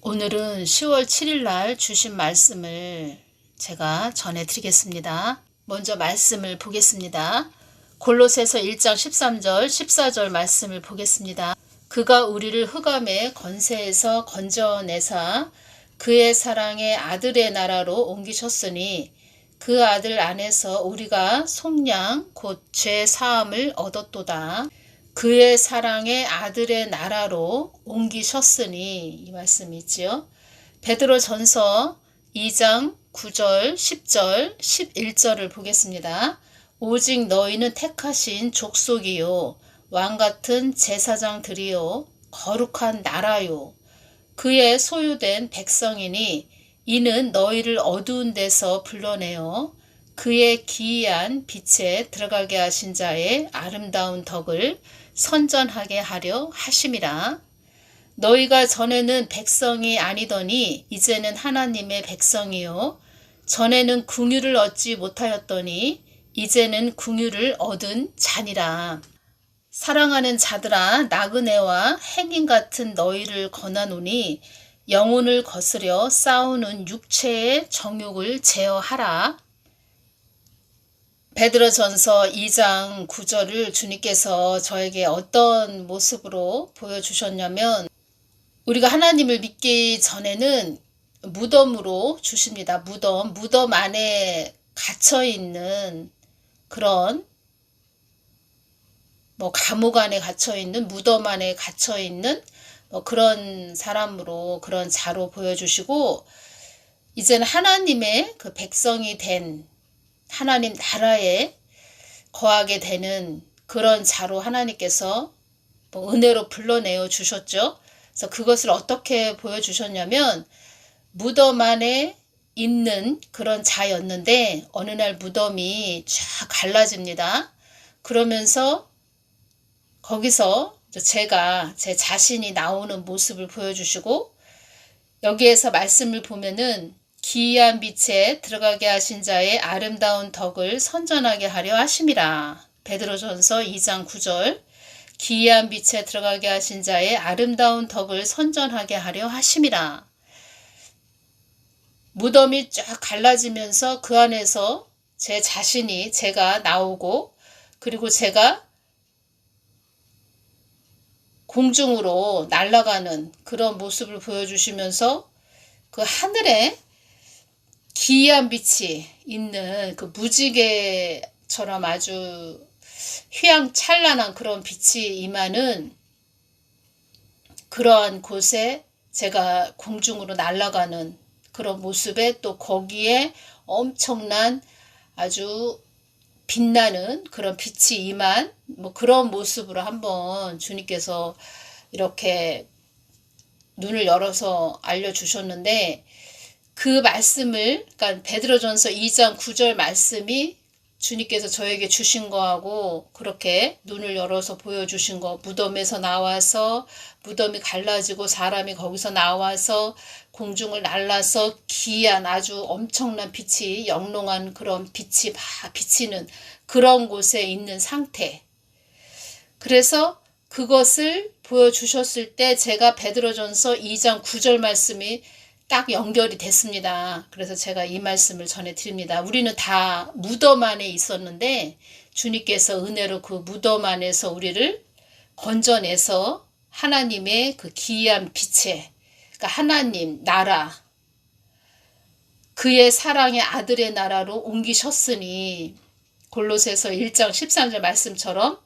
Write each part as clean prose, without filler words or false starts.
오늘은 10월 7일 날 주신 말씀을 제가 전해드리겠습니다. 먼저 말씀을 보겠습니다. 골로새서 1장 13절 14절 말씀을 보겠습니다. 그가 우리를 흑암의 권세에서 건져내사 그의 사랑의 아들의 나라로 옮기셨으니 그 아들 안에서 우리가 속량 곧 죄 사함을 얻었도다. 그의 사랑의 아들의 나라로 옮기셨으니, 이 말씀이 있지요. 베드로 전서 2장 9절 10절 11절을 보겠습니다. 오직 너희는 택하신 족속이요 왕같은 제사장들이요 거룩한 나라요 그의 소유된 백성이니 이는 너희를 어두운 데서 불러내어 그의 기이한 빛에 들어가게 하신 자의 아름다운 덕을 선전하게 하려 하심이라. 너희가 전에는 백성이 아니더니 이제는 하나님의 백성이요 전에는 긍휼을 얻지 못하였더니 이제는 긍휼을 얻은 자니라. 사랑하는 자들아, 나그네와 행인 같은 너희를 권하노니 영혼을 거스려 싸우는 육체의 정욕을 제어하라. 베드로전서 2장 9절을 주님께서 저에게 어떤 모습으로 보여주셨냐면, 우리가 하나님을 믿기 전에는 무덤으로 주십니다. 무덤 안에 갇혀있는 그런 감옥 안에 갇혀있는, 무덤 안에 갇혀있는 그런 사람으로, 그런 자로 보여주시고, 이제는 하나님의 그 백성이 된 하나님 나라에 거하게 되는 그런 자로 하나님께서 은혜로 불러내어 주셨죠. 그래서 그것을 어떻게 보여주셨냐면, 무덤 안에 있는 그런 자였는데 어느 날 무덤이 쫙 갈라집니다. 그러면서 거기서 제 자신이 나오는 모습을 보여주시고, 여기에서 말씀을 보면은 기이한 빛에 들어가게 하신 자의 아름다운 덕을 선전하게 하려 하심이라. 베드로전서 2장 9절 기이한 빛에 들어가게 하신 자의 아름다운 덕을 선전하게 하려 하심이라. 무덤이 쫙 갈라지면서 그 안에서 제가 나오고, 그리고 제가 공중으로 날아가는 그런 모습을 보여주시면서 그 하늘에 기이한 빛이 있는 그 무지개처럼 아주 휘황찬란한 그런 빛이 임하는 그러한 곳에 제가 공중으로 날아가는 그런 모습에, 또 거기에 엄청난 아주 빛나는 그런 빛이 임한 그런 모습으로 한번 주님께서 이렇게 눈을 열어서 알려주셨는데, 그 말씀을, 그러니까 베드로전서 2장 9절 말씀이 주님께서 저에게 주신 거하고 그렇게 눈을 열어서 보여주신 거, 무덤에서 나와서 무덤이 갈라지고 사람이 거기서 나와서 공중을 날아서 기이한 아주 엄청난 빛이, 영롱한 그런 빛이 비치는 그런 곳에 있는 상태. 그래서 그것을 보여주셨을 때 제가 베드로전서 2장 9절 말씀이 딱 연결이 됐습니다. 그래서 제가 이 말씀을 전해드립니다. 우리는 다 무덤 안에 있었는데 주님께서 은혜로 그 무덤 안에서 우리를 건져내서 하나님의 그 기이한 빛에, 그러니까 하나님 나라, 그의 사랑의 아들의 나라로 옮기셨으니, 골로새서 1장 13절 말씀처럼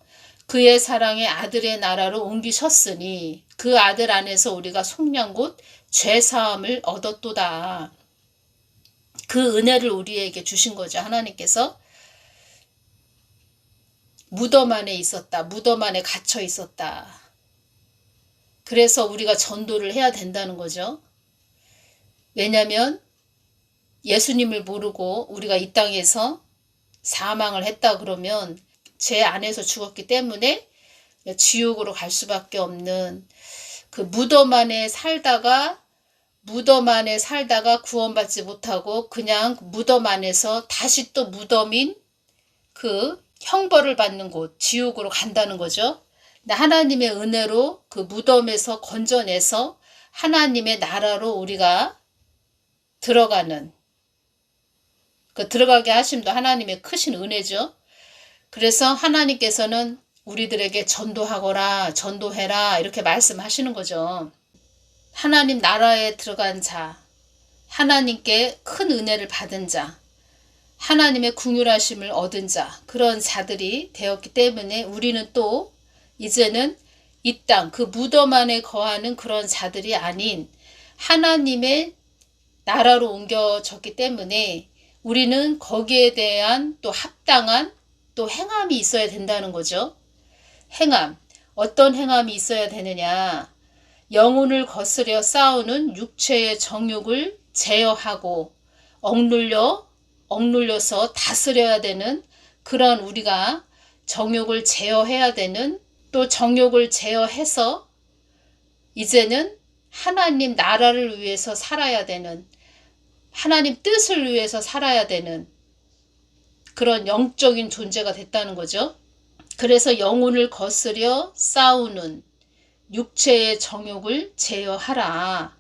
그의 사랑의 아들의 나라로 옮기셨으니 그 아들 안에서 우리가 속량 곧 죄사함을 얻었도다. 그 은혜를 우리에게 주신 거죠. 하나님께서 무덤 안에 있었다. 무덤 안에 갇혀 있었다. 그래서 우리가 전도를 해야 된다는 거죠. 왜냐하면 예수님을 모르고 우리가 이 땅에서 사망을 했다 그러면 죄 안에서 죽었기 때문에 지옥으로 갈 수밖에 없는, 그 무덤 안에 살다가 구원받지 못하고 그냥 무덤 안에서 다시 또 무덤인 그 형벌을 받는 곳, 지옥으로 간다는 거죠. 근데 하나님의 은혜로 그 무덤에서 건져내서 하나님의 나라로 우리가 들어가는, 그 들어가게 하심도 하나님의 크신 은혜죠. 그래서 하나님께서는 우리들에게 전도하거라, 전도해라 이렇게 말씀하시는 거죠. 하나님 나라에 들어간 자, 하나님께 큰 은혜를 받은 자, 하나님의 긍휼하심을 얻은 자, 그런 자들이 되었기 때문에 우리는 또 이제는 이 땅, 그 무덤 안에 거하는 그런 자들이 아닌 하나님의 나라로 옮겨졌기 때문에 우리는 거기에 대한 또 합당한 또 행함이 있어야 된다는 거죠. 행함. 어떤 행함이 있어야 되느냐. 영혼을 거스려 싸우는 육체의 정욕을 제어하고 억눌려서 다스려야 되는 그런 우리가 정욕을 제어해야 되는, 또 정욕을 제어해서 이제는 하나님 나라를 위해서 살아야 되는, 하나님 뜻을 위해서 살아야 되는 그런 영적인 존재가 됐다는 거죠. 그래서 영혼을 거스려 싸우는 육체의 정욕을 제어하라.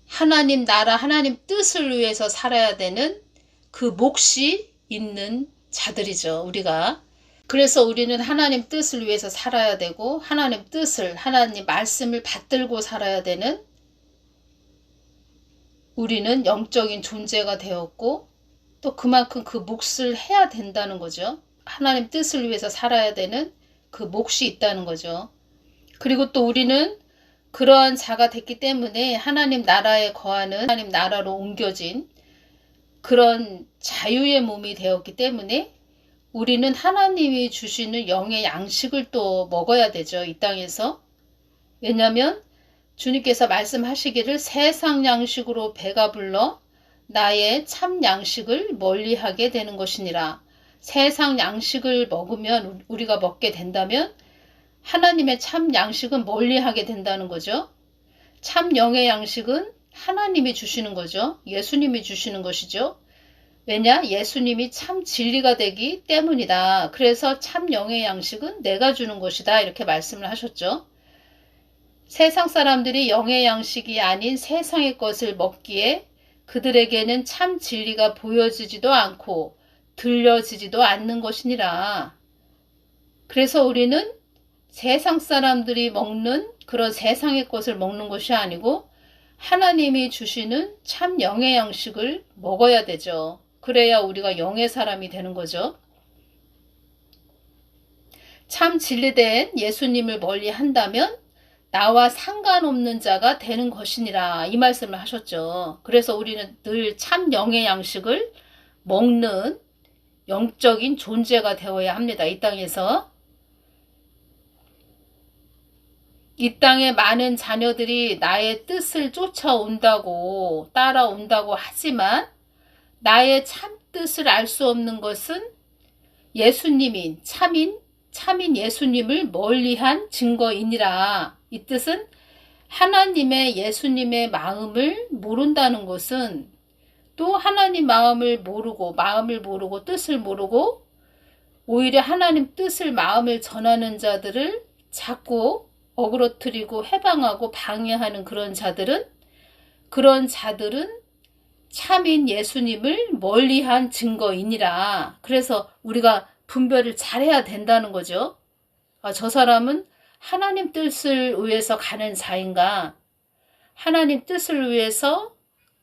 하나님 나라, 하나님 뜻을 위해서 살아야 되는 그 몫이 있는 자들이죠, 우리가. 그래서 우리는 하나님 뜻을 위해서 살아야 되고, 하나님 뜻을, 하나님 말씀을 받들고 살아야 되는 우리는 영적인 존재가 되었고, 또 그만큼 그 몫을 해야 된다는 거죠. 하나님 뜻을 위해서 살아야 되는 그 몫이 있다는 거죠. 그리고 또 우리는 그러한 자가 됐기 때문에 하나님 나라에 거하는, 하나님 나라로 옮겨진 그런 자유의 몸이 되었기 때문에 우리는 하나님이 주시는 영의 양식을 또 먹어야 되죠, 이 땅에서. 왜냐하면 주님께서 말씀하시기를 세상 양식으로 배가 불러 나의 참 양식을 멀리하게 되는 것이니라. 세상 양식을 먹으면, 우리가 먹게 된다면 하나님의 참 양식은 멀리하게 된다는 거죠. 참 영의 양식은 하나님이 주시는 거죠. 예수님이 주시는 것이죠. 왜냐? 예수님이 참 진리가 되기 때문이다. 그래서 참 영의 양식은 내가 주는 것이다. 이렇게 말씀을 하셨죠. 세상 사람들이 영의 양식이 아닌 세상의 것을 먹기에 그들에게는 참 진리가 보여지지도 않고 들려지지도 않는 것이니라. 그래서 우리는 세상 사람들이 먹는 그런 세상의 것을 먹는 것이 아니고 하나님이 주시는 참 영의 양식을 먹어야 되죠. 그래야 우리가 영의 사람이 되는 거죠. 참 진리된 예수님을 멀리 한다면 나와 상관없는 자가 되는 것이니라, 이 말씀을 하셨죠. 그래서 우리는 늘 참 영의 양식을 먹는 영적인 존재가 되어야 합니다. 이 땅에서. 이 땅에 많은 자녀들이 나의 뜻을 쫓아온다고, 따라온다고 하지만 나의 참 뜻을 알 수 없는 것은 예수님인, 참인 예수님을 멀리한 증거이니라. 이 뜻은 하나님의, 예수님의 마음을 모른다는 것은, 또 하나님 마음을 모르고 뜻을 모르고 오히려 하나님 뜻을, 마음을 전하는 자들을 자꾸 어그러뜨리고 해방하고 방해하는 그런 자들은 참인 예수님을 멀리한 증거이니라. 그래서 우리가 분별을 잘해야 된다는 거죠. 저 사람은 하나님 뜻을 위해서 가는 자인가, 하나님 뜻을 위해서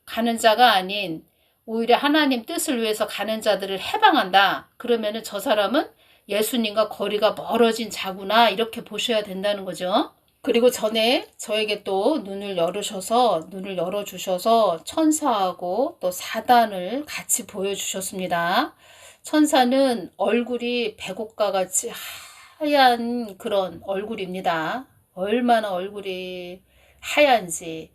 가는 자가 아닌 오히려 하나님 뜻을 위해서 가는 자들을 해방한다. 그러면은 저 사람은 예수님과 거리가 멀어진 자구나, 이렇게 보셔야 된다는 거죠. 그리고 전에 저에게 또 눈을 열어주셔서 천사하고 또 사단을 같이 보여주셨습니다. 천사는 얼굴이 백옥과 같이 하얀 그런 얼굴입니다. 얼마나 얼굴이 하얀지,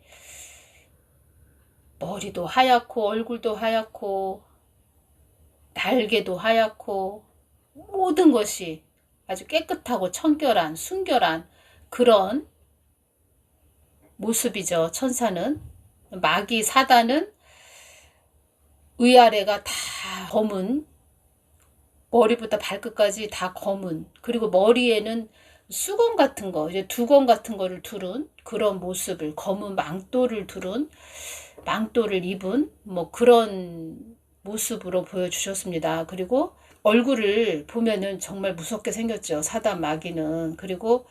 머리도 하얗고 얼굴도 하얗고 날개도 하얗고 모든 것이 아주 깨끗하고 청결한, 순결한 그런 모습이죠. 천사는. 마귀 사단은 위아래가 다 검은, 머리부터 발끝까지 다 검은, 그리고 머리에는 수건 같은 거, 이제 두건 같은 거를 두른 그런 모습을, 검은 망토를 두른, 망토를 입은 뭐 그런 모습으로 보여주셨습니다. 그리고 얼굴을 보면은 정말 무섭게 생겼죠. 사단 마귀는. 그리고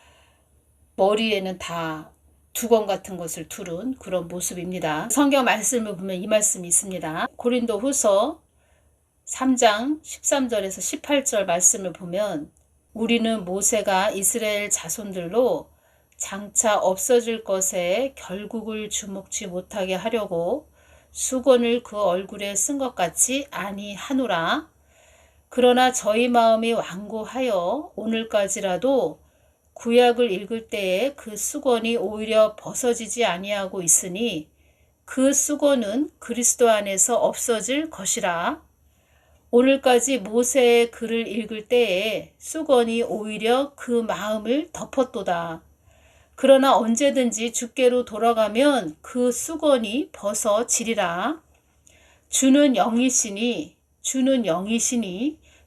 머리에는 다 두건 같은 것을 두른 그런 모습입니다. 성경 말씀을 보면 이 말씀이 있습니다. 고린도 후서 3장 13절에서 18절 말씀을 보면 우리는 모세가 이스라엘 자손들로 장차 없어질 것에 결국을 주목치 못하게 하려고 수건을 그 얼굴에 쓴 것 같이 아니하노라. 그러나 저희 마음이 완고하여 오늘까지라도 구약을 읽을 때에 그 수건이 오히려 벗어지지 아니하고 있으니 그 수건은 그리스도 안에서 없어질 것이라. 오늘까지 모세의 글을 읽을 때에 수건이 오히려 그 마음을 덮었도다. 그러나 언제든지 주께로 돌아가면 그 수건이 벗어지리라. 주는 영이시니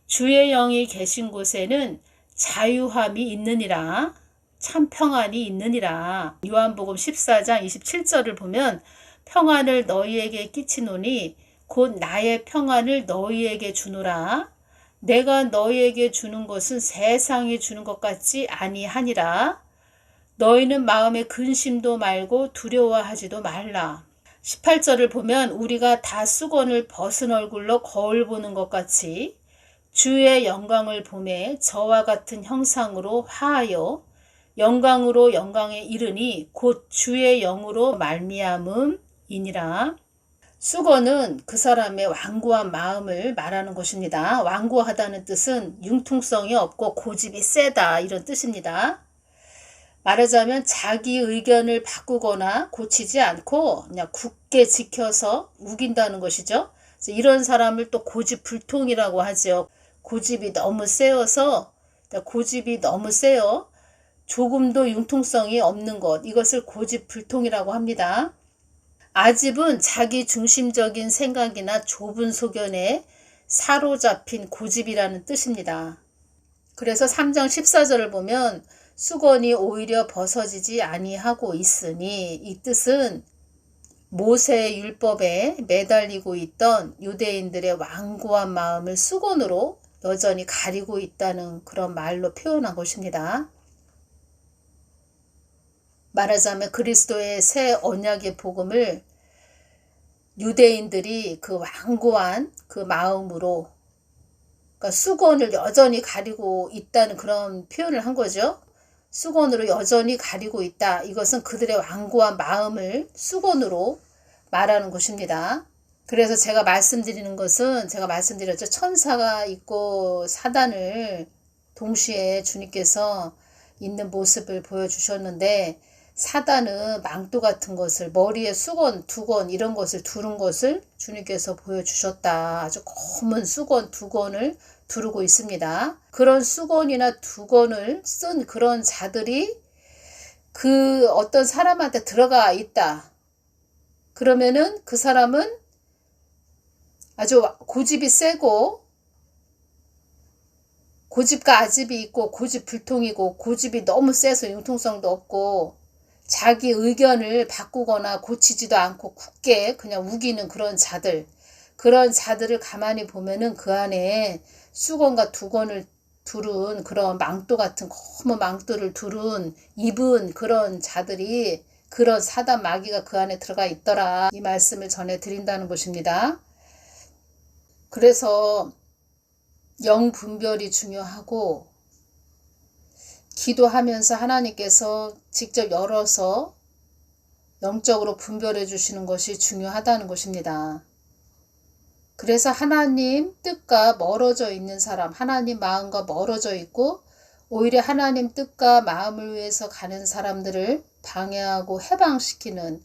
주의 영이 계신 곳에는 자유함이 있느니라. 참 평안이 있느니라. 요한복음 14장 27절을 보면 평안을 너희에게 끼치노니 곧 나의 평안을 너희에게 주노라. 내가 너희에게 주는 것은 세상이 주는 것 같지 아니하니라. 너희는 마음에 근심도 말고 두려워하지도 말라. 18절을 보면 우리가 다 수건을 벗은 얼굴로 거울 보는 것 같이 주의 영광을 보매 저와 같은 형상으로 화하여 영광으로 영광에 이르니 곧 주의 영으로 말미암음이니라. 수건은 그 사람의 완고한 마음을 말하는 것입니다. 완고하다는 뜻은 융통성이 없고 고집이 세다 이런 뜻입니다. 말하자면 자기 의견을 바꾸거나 고치지 않고 그냥 굳게 지켜서 우긴다는 것이죠. 이런 사람을 또 고집불통이라고 하죠. 고집이 너무 세요. 조금도 융통성이 없는 것, 이것을 고집불통이라고 합니다. 아집은 자기 중심적인 생각이나 좁은 소견에 사로잡힌 고집이라는 뜻입니다. 그래서 3장 14절을 보면 수건이 오히려 벗어지지 아니하고 있으니 이 뜻은 모세의 율법에 매달리고 있던 유대인들의 완고한 마음을 수건으로 여전히 가리고 있다는 그런 말로 표현한 것입니다. 말하자면 그리스도의 새 언약의 복음을 유대인들이 그 완고한 그 마음으로, 그러니까 수건을 여전히 가리고 있다는 그런 표현을 한 거죠. 수건으로 여전히 가리고 있다. 이것은 그들의 완고한 마음을 수건으로 말하는 것입니다. 그래서 제가 말씀드리는 것은 제가 말씀드렸죠. 천사가 있고 사단을 동시에 주님께서 있는 모습을 보여주셨는데 사단은 망토 같은 것을 머리에 수건, 두건 이런 것을 두른 것을 주님께서 보여주셨다. 아주 검은 수건, 두건을 두르고 있습니다. 그런 수건이나 두건을 쓴 그런 자들이 그 어떤 사람한테 들어가 있다. 그러면은 그 사람은 아주 고집이 세고 고집과 아집이 있고 고집불통이고 고집이 너무 세서 융통성도 없고 자기 의견을 바꾸거나 고치지도 않고 굳게 그냥 우기는 그런 자들을 가만히 보면은 그 안에 수건과 두건을 두른 그런 망토 같은 검은 망토를 두른 입은 그런 자들이, 그런 사단 마귀가 그 안에 들어가 있더라. 이 말씀을 전해드린다는 것입니다. 그래서 영 분별이 중요하고 기도하면서 하나님께서 직접 열어서 영적으로 분별해 주시는 것이 중요하다는 것입니다. 그래서 하나님 뜻과 멀어져 있는 사람, 하나님 마음과 멀어져 있고 오히려 하나님 뜻과 마음을 위해서 가는 사람들을 방해하고 해방시키는,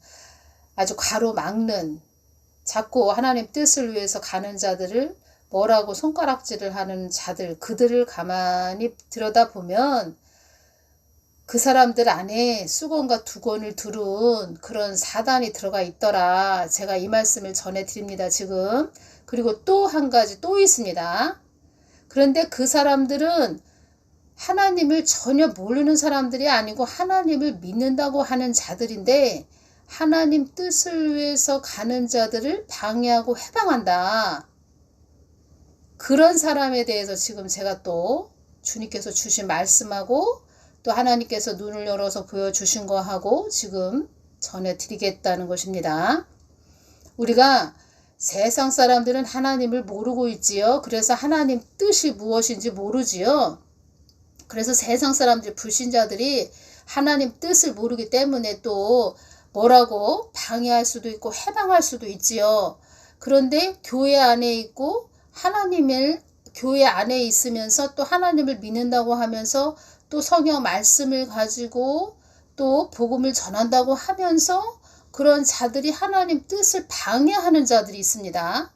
아주 가로막는, 자꾸 하나님 뜻을 위해서 가는 자들을 뭐라고 손가락질을 하는 자들, 그들을 가만히 들여다보면 그 사람들 안에 수건과 두건을 두른 그런 사단이 들어가 있더라. 제가 이 말씀을 전해드립니다, 지금. 그리고 또 한 가지 또 있습니다. 그런데 그 사람들은 하나님을 전혀 모르는 사람들이 아니고 하나님을 믿는다고 하는 자들인데 하나님 뜻을 위해서 가는 자들을 방해하고 해방한다. 그런 사람에 대해서 지금 제가 또 주님께서 주신 말씀하고 또 하나님께서 눈을 열어서 보여주신 거하고 지금 전해드리겠다는 것입니다. 우리가 세상 사람들은 하나님을 모르고 있지요. 그래서 하나님 뜻이 무엇인지 모르지요. 그래서 세상 사람들, 불신자들이 하나님 뜻을 모르기 때문에 또 뭐라고 방해할 수도 있고 해방할 수도 있지요. 그런데 교회 안에 있고 하나님을 교회 안에 있으면서 또 하나님을 믿는다고 하면서 또 성경 말씀을 가지고 또 복음을 전한다고 하면서 그런 자들이 하나님 뜻을 방해하는 자들이 있습니다.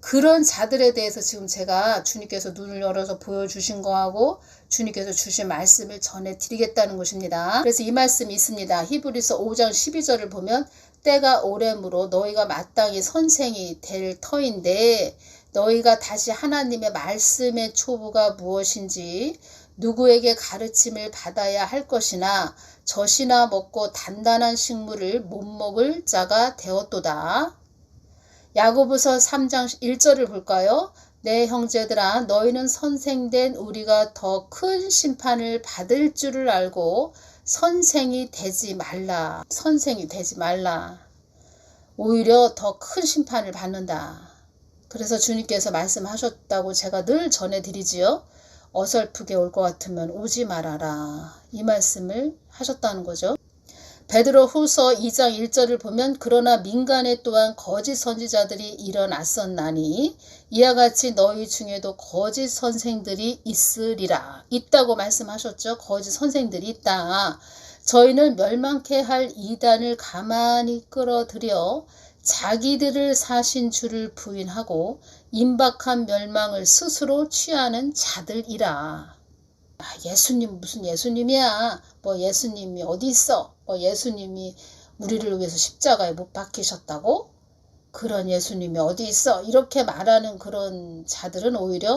그런 자들에 대해서 지금 제가 주님께서 눈을 열어서 보여주신 거하고 주님께서 주신 말씀을 전해드리겠다는 것입니다. 그래서 이 말씀이 있습니다. 히브리서 5장 12절을 보면 때가 오래므로 너희가 마땅히 선생이 될 터인데 너희가 다시 하나님의 말씀의 초부가 무엇인지 누구에게 가르침을 받아야 할 것이나 젖이나 먹고 단단한 식물을 못 먹을 자가 되었도다. 야고보서 3장 1절을 볼까요? 내 형제들아 너희는 선생된 우리가 더 큰 심판을 받을 줄을 알고 선생이 되지 말라. 선생이 되지 말라. 오히려 더 큰 심판을 받는다. 그래서 주님께서 말씀하셨다고 제가 늘 전해드리지요. 어설프게 올 것 같으면 오지 말아라. 이 말씀을 하셨다는 거죠. 베드로 후서 2장 1절을 보면 그러나 민간에 또한 거짓 선지자들이 일어났었나니 이와 같이 너희 중에도 거짓 선생들이 있으리라. 있다고 말씀하셨죠. 거짓 선생들이 있다. 저희는 멸망케 할 이단을 가만히 끌어들여 자기들을 사신 주를 부인하고 임박한 멸망을 스스로 취하는 자들이라. 예수님 무슨 예수님이야. 뭐 예수님이 어디 있어. 뭐 예수님이 우리를 위해서 십자가에 못 박히셨다고? 그런 예수님이 어디 있어. 이렇게 말하는 그런 자들은 오히려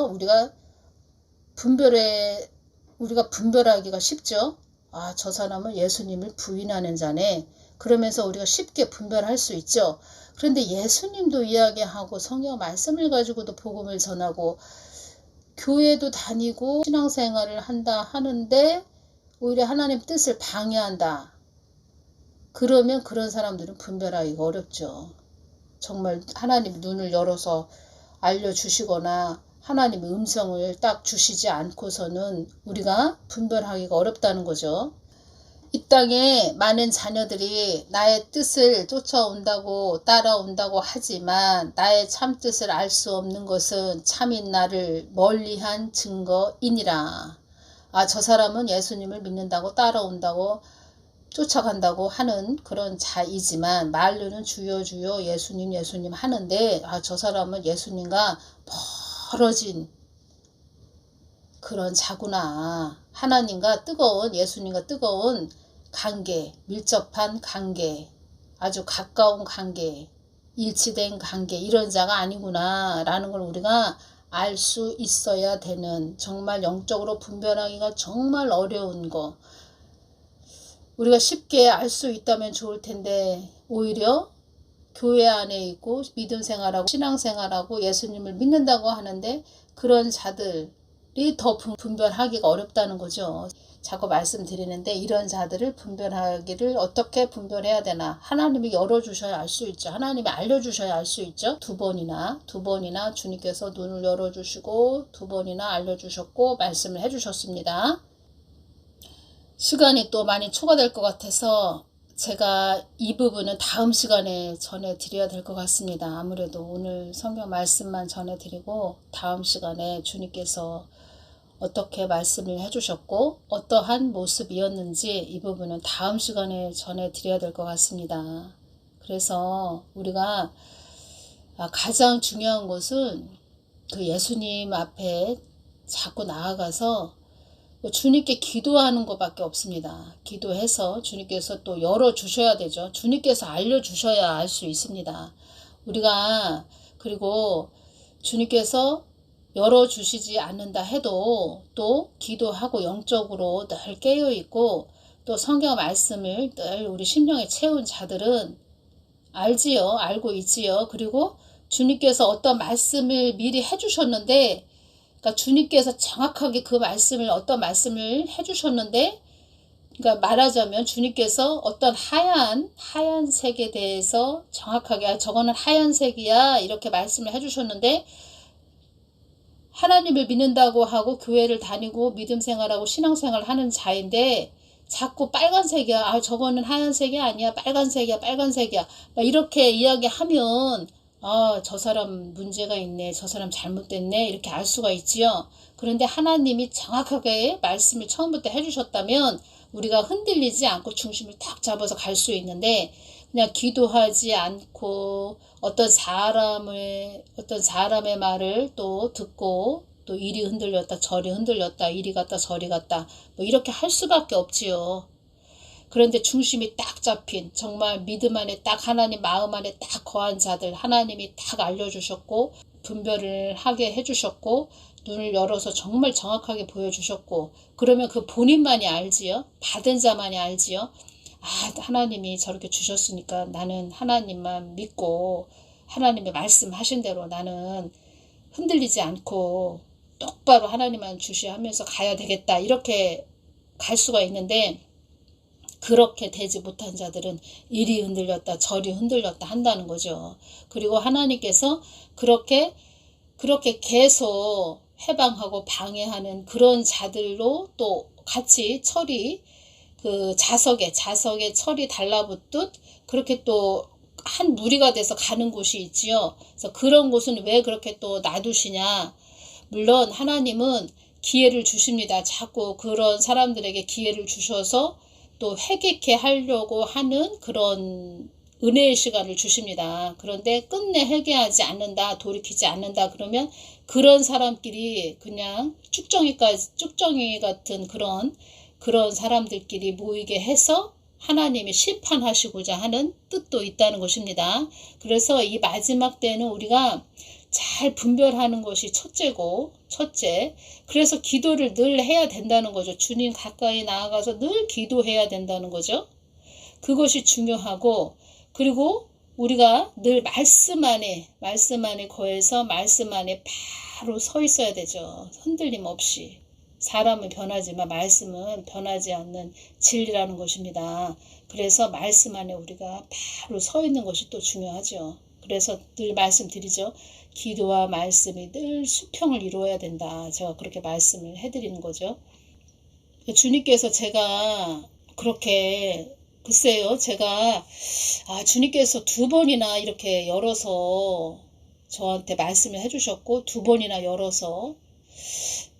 우리가 분별하기가 쉽죠. 아, 저 사람은 예수님을 부인하는 자네. 그러면서 우리가 쉽게 분별할 수 있죠. 그런데 예수님도 이야기하고 성경 말씀을 가지고도 복음을 전하고 교회도 다니고 신앙생활을 한다 하는데 오히려 하나님 뜻을 방해한다. 그러면 그런 사람들은 분별하기가 어렵죠. 정말 하나님 눈을 열어서 알려주시거나 하나님의 음성을 딱 주시지 않고서는 우리가 분별하기가 어렵다는 거죠. 이 땅에 많은 자녀들이 나의 뜻을 쫓아온다고 따라온다고 하지만 나의 참뜻을 알 수 없는 것은 참인 나를 멀리한 증거이니라. 아, 저 사람은 예수님을 믿는다고 따라온다고 쫓아간다고 하는 그런 자이지만 말로는 주여 주여 예수님 예수님 하는데 아, 저 사람은 예수님과 멀어진 그런 자구나. 하나님과 뜨거운 예수님과 뜨거운 관계, 밀접한 관계, 아주 가까운 관계, 일치된 관계 이런 자가 아니구나 라는 걸 우리가 알 수 있어야 되는 정말 영적으로 분별하기가 정말 어려운 거. 우리가 쉽게 알 수 있다면 좋을 텐데 오히려 교회 안에 있고 믿음 생활하고 신앙 생활하고 예수님을 믿는다고 하는데 그런 자들이 더 분별하기가 어렵다는 거죠. 자꾸 말씀드리는데 이런 자들을 분별하기를 어떻게 분별해야 되나. 하나님이 열어주셔야 알 수 있죠. 하나님이 알려주셔야 알 수 있죠. 두 번이나 주님께서 눈을 열어주시고 두 번이나 알려주셨고 말씀을 해주셨습니다. 시간이 또 많이 초과될 것 같아서 제가 이 부분은 다음 시간에 전해드려야 될 것 같습니다. 아무래도 오늘 성경 말씀만 전해드리고 다음 시간에 주님께서 어떻게 말씀을 해주셨고 어떠한 모습이었는지 이 부분은 다음 시간에 전해드려야 될 것 같습니다. 그래서 우리가 가장 중요한 것은 그 예수님 앞에 자꾸 나아가서 주님께 기도하는 것밖에 없습니다. 기도해서 주님께서 또 열어주셔야 되죠. 주님께서 알려주셔야 알 수 있습니다. 우리가 그리고 주님께서 열어주시지 않는다 해도 또 기도하고 영적으로 늘 깨어있고 또 성경 말씀을 늘 우리 심령에 채운 자들은 알지요. 알고 있지요. 그리고 주님께서 어떤 말씀을 미리 해주셨는데, 그러니까 주님께서 정확하게 그 말씀을, 어떤 말씀을 해주셨는데, 그러니까 말하자면 주님께서 어떤 하얀색에 대해서 정확하게, 저거는 하얀색이야, 이렇게 말씀을 해주셨는데, 하나님을 믿는다고 하고 교회를 다니고 믿음 생활하고 신앙생활 하는 자인데, 자꾸 빨간색이야. 저거는 하얀색이 아니야. 빨간색이야. 빨간색이야. 이렇게 이야기하면 저 사람 문제가 있네. 저 사람 잘못됐네. 이렇게 알 수가 있지요. 그런데 하나님이 정확하게 말씀을 처음부터 해주셨다면 우리가 흔들리지 않고 중심을 탁 잡아서 갈 수 있는데 그냥 기도하지 않고 어떤 사람의 말을 또 듣고 또 이리 흔들렸다 저리 흔들렸다 이리 갔다 저리 갔다 뭐 이렇게 할 수밖에 없지요. 그런데 중심이 딱 잡힌 정말 믿음 안에 딱 하나님 마음 안에 딱 거한 자들 하나님이 딱 알려주셨고 분별을 하게 해주셨고 눈을 열어서 정말 정확하게 보여주셨고 그러면 그 본인만이 알지요. 받은 자만이 알지요. 하나님이 저렇게 주셨으니까 나는 하나님만 믿고 하나님의 말씀하신 대로 나는 흔들리지 않고 똑바로 하나님만 주시하면서 가야 되겠다 이렇게 갈 수가 있는데 그렇게 되지 못한 자들은 이리 흔들렸다 저리 흔들렸다 한다는 거죠. 그리고 하나님께서 그렇게 계속 해방하고 방해하는 그런 자들로 또 같이 그 자석에 철이 달라붙듯 그렇게 또 한 무리가 돼서 가는 곳이 있지요. 그래서 그런 곳은 왜 그렇게 또 놔두시냐. 물론 하나님은 기회를 주십니다. 자꾸 그런 사람들에게 기회를 주셔서 또 회개케 하려고 하는 그런 은혜의 시간을 주십니다. 그런데 끝내 회개하지 않는다, 돌이키지 않는다 그러면 그런 사람끼리 그냥 쭉정이 같은 그런 사람들끼리 모이게 해서 하나님이 심판하시고자 하는 뜻도 있다는 것입니다. 그래서 이 마지막 때는 우리가 잘 분별하는 것이 첫째. 그래서 기도를 늘 해야 된다는 거죠. 주님 가까이 나아가서 늘 기도해야 된다는 거죠. 그것이 중요하고 그리고 우리가 늘 말씀 안에 거해서 말씀 안에 바로 서 있어야 되죠. 흔들림 없이. 사람은 변하지만 말씀은 변하지 않는 진리라는 것입니다. 그래서 말씀 안에 우리가 바로 서 있는 것이 또 중요하죠. 그래서 늘 말씀드리죠. 기도와 말씀이 늘 수평을 이루어야 된다. 제가 그렇게 말씀을 해드리는 거죠. 주님께서 제가 그렇게 글쎄요. 제가 주님께서 2번이나 이렇게 열어서 저한테 말씀을 해주셨고 2번이나 열어서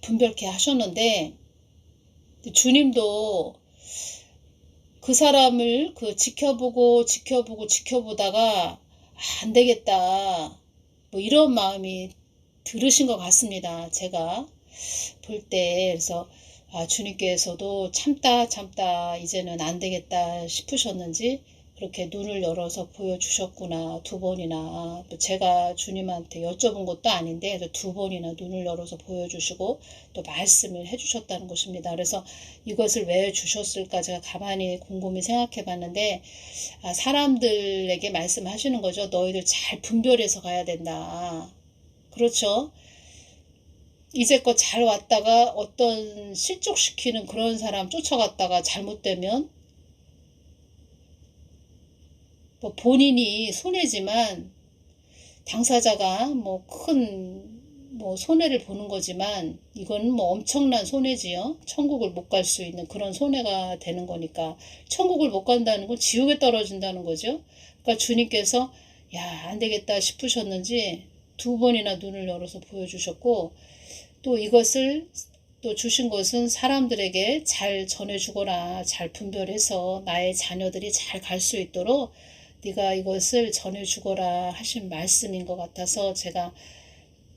분별케 하셨는데 주님도 그 사람을 지켜보다가 안 되겠다 뭐 이런 마음이 들으신 것 같습니다. 제가 볼 때 그래서 주님께서도 참다 이제는 안 되겠다 싶으셨는지 그렇게 눈을 열어서 보여주셨구나 2번이나 또 제가 주님한테 여쭤본 것도 아닌데 2번이나 눈을 열어서 보여주시고 또 말씀을 해주셨다는 것입니다. 그래서 이것을 왜 주셨을까 제가 가만히 곰곰이 생각해 봤는데 사람들에게 말씀하시는 거죠. 너희들 잘 분별해서 가야 된다. 그렇죠. 이제껏 잘 왔다가 어떤 실족시키는 그런 사람 쫓아갔다가 잘못되면 뭐 본인이 손해지만 당사자가 뭐 큰 손해를 보는 거지만 이건 뭐 엄청난 손해지요. 천국을 못 갈 수 있는 그런 손해가 되는 거니까 천국을 못 간다는 건 지옥에 떨어진다는 거죠. 그러니까 주님께서 안 되겠다 싶으셨는지 2번이나 눈을 열어서 보여주셨고 또 이것을 또 주신 것은 사람들에게 잘 전해주거라. 잘 분별해서 나의 자녀들이 잘 갈 수 있도록 네가 이것을 전해주거라 하신 말씀인 것 같아서 제가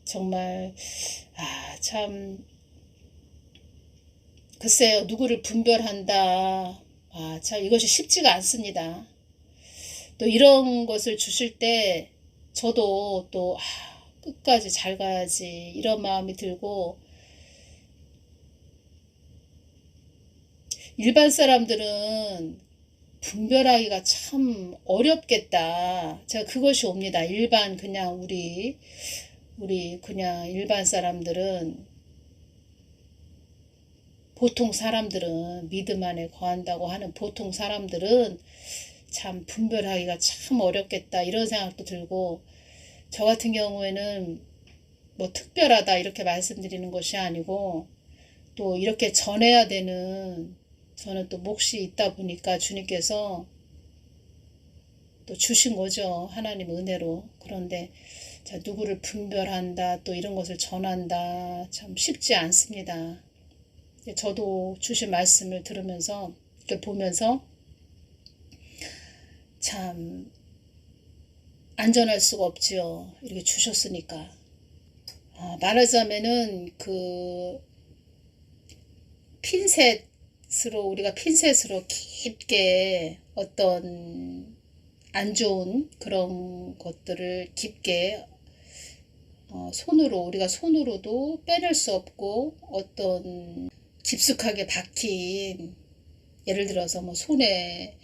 정말 참 글쎄요. 누구를 분별한다. 참 이것이 쉽지가 않습니다. 또 이런 것을 주실 때 저도 또 끝까지 잘 가야지 이런 마음이 들고, 일반 사람들은 분별하기가 참 어렵겠다. 제가 그것이 옵니다. 일반 그냥 우리 그냥 일반 사람들은, 보통 사람들은, 믿음 안에 거한다고 하는 보통 사람들은 참 분별하기가 참 어렵겠다 이런 생각도 들고, 저 같은 경우에는 뭐 특별하다 이렇게 말씀드리는 것이 아니고, 또 이렇게 전해야 되는 저는 또 몫이 있다 보니까 주님께서 또 주신 거죠. 하나님 은혜로. 그런데 자, 누구를 분별한다, 또 이런 것을 전한다, 참 쉽지 않습니다. 저도 주신 말씀을 들으면서, 이렇게 보면서 참 안전할 수가 없지요. 이렇게 주셨으니까. 말하자면은 우리가 핀셋으로 깊게 어떤 안 좋은 그런 것들을 깊게 우리가 손으로도 빼낼 수 없고, 어떤 깊숙하게 박힌, 예를 들어서 뭐 손에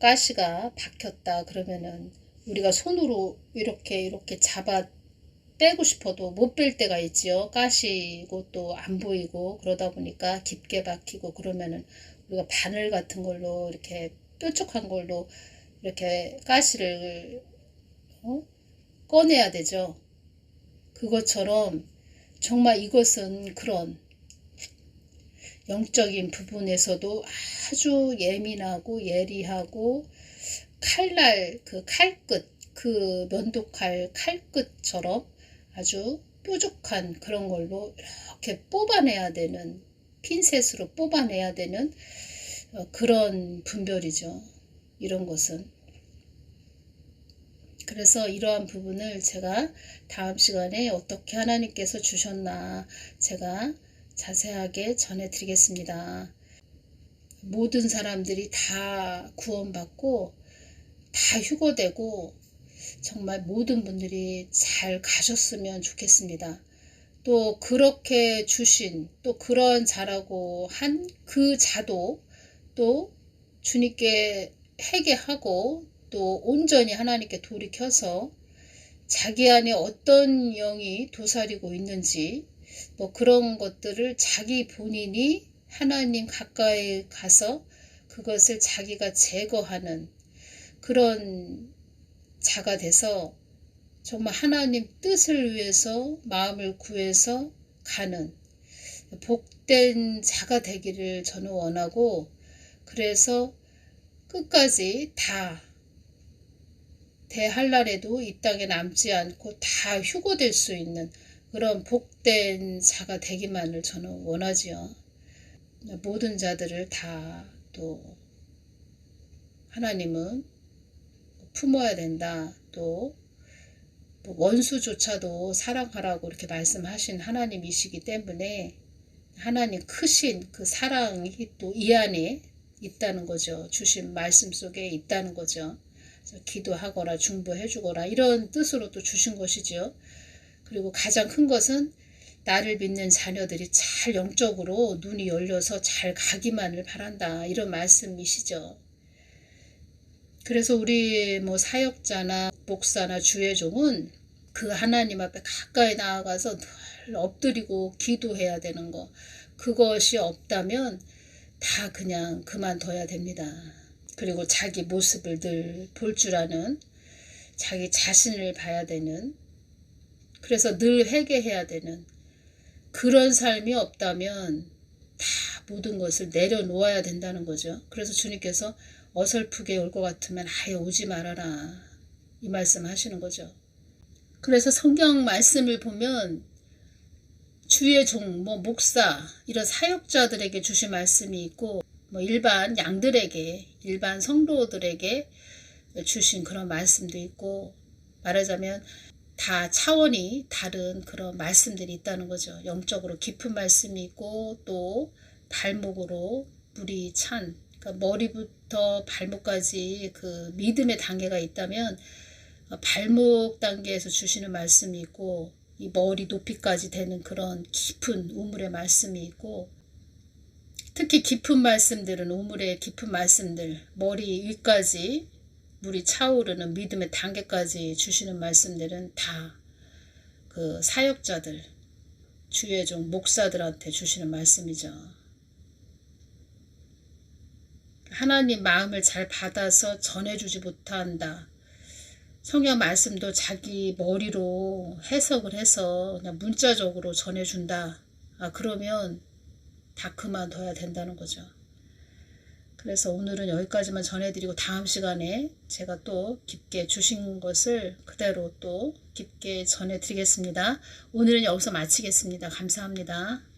가시가 박혔다 그러면은 우리가 손으로 이렇게 잡아 빼고 싶어도 못 뺄 때가 있지요. 가시고 또 안 보이고 그러다 보니까 깊게 박히고, 그러면은 우리가 바늘 같은 걸로 이렇게 뾰족한 걸로 이렇게 가시를 꺼내야 되죠. 그것처럼 정말 이것은 그런 영적인 부분에서도 아주 예민하고 예리하고, 칼끝, 그 면도칼 칼끝처럼 아주 뾰족한 그런 걸로 이렇게 뽑아내야 되는, 핀셋으로 뽑아내야 되는 그런 분별이죠. 이런 것은. 그래서 이러한 부분을 제가 다음 시간에 어떻게 하나님께서 주셨나 제가 자세하게 전해드리겠습니다. 모든 사람들이 다 구원받고 다 휴거되고 정말 모든 분들이 잘 가셨으면 좋겠습니다. 또 그렇게 주신, 또 그런 자라고 한 그 자도 또 주님께 회개하고 또 온전히 하나님께 돌이켜서 자기 안에 어떤 영이 도사리고 있는지, 뭐 그런 것들을 자기 본인이 하나님 가까이 가서 그것을 자기가 제거하는 그런 자가 돼서 정말 하나님 뜻을 위해서 마음을 구해서 가는 복된 자가 되기를 저는 원하고, 그래서 끝까지 다 대할날에도 이 땅에 남지 않고 다 휴거될 수 있는 그런 복된 자가 되기만을 저는 원하지요. 모든 자들을 다 또 하나님은 품어야 된다. 또 원수조차도 사랑하라고 이렇게 말씀하신 하나님이시기 때문에 하나님 크신 그 사랑이 또 이 안에 있다는 거죠. 주신 말씀 속에 있다는 거죠. 기도하거라, 중보해주거라, 이런 뜻으로 또 주신 것이죠. 그리고 가장 큰 것은 나를 믿는 자녀들이 잘 영적으로 눈이 열려서 잘 가기만을 바란다, 이런 말씀이시죠. 그래서 우리 뭐 사역자나 목사나 주의 종은 그 하나님 앞에 가까이 나아가서 늘 엎드리고 기도해야 되는 거, 그것이 없다면 다 그냥 그만둬야 됩니다. 그리고 자기 모습을 늘 볼 줄 아는, 자기 자신을 봐야 되는, 그래서 늘 회개해야 되는 그런 삶이 없다면 다 모든 것을 내려놓아야 된다는 거죠. 그래서 주님께서 어설프게 올 것 같으면 아예 오지 말아라, 이 말씀 하시는 거죠. 그래서 성경 말씀을 보면 주의 종, 뭐 목사, 이런 사역자들에게 주신 말씀이 있고, 뭐 일반 양들에게, 일반 성도들에게 주신 그런 말씀도 있고, 말하자면 다 차원이 다른 그런 말씀들이 있다는 거죠. 영적으로 깊은 말씀이 있고, 또 발목으로 물이 찬, 그러니까 머리부터 발목까지 그 믿음의 단계가 있다면 발목 단계에서 주시는 말씀이 있고 이 머리 높이까지 되는 그런 깊은 우물의 말씀이 있고, 특히 깊은 말씀들은 우물의 깊은 말씀들, 머리 위까지 물이 차오르는 믿음의 단계까지 주시는 말씀들은 다 그 사역자들, 주의 종 목사들한테 주시는 말씀이죠. 하나님 마음을 잘 받아서 전해주지 못한다. 성경 말씀도 자기 머리로 해석을 해서 그냥 문자적으로 전해준다. 그러면 다 그만둬야 된다는 거죠. 그래서 오늘은 여기까지만 전해드리고 다음 시간에 제가 또 깊게 주신 것을 그대로 또 깊게 전해드리겠습니다. 오늘은 여기서 마치겠습니다. 감사합니다.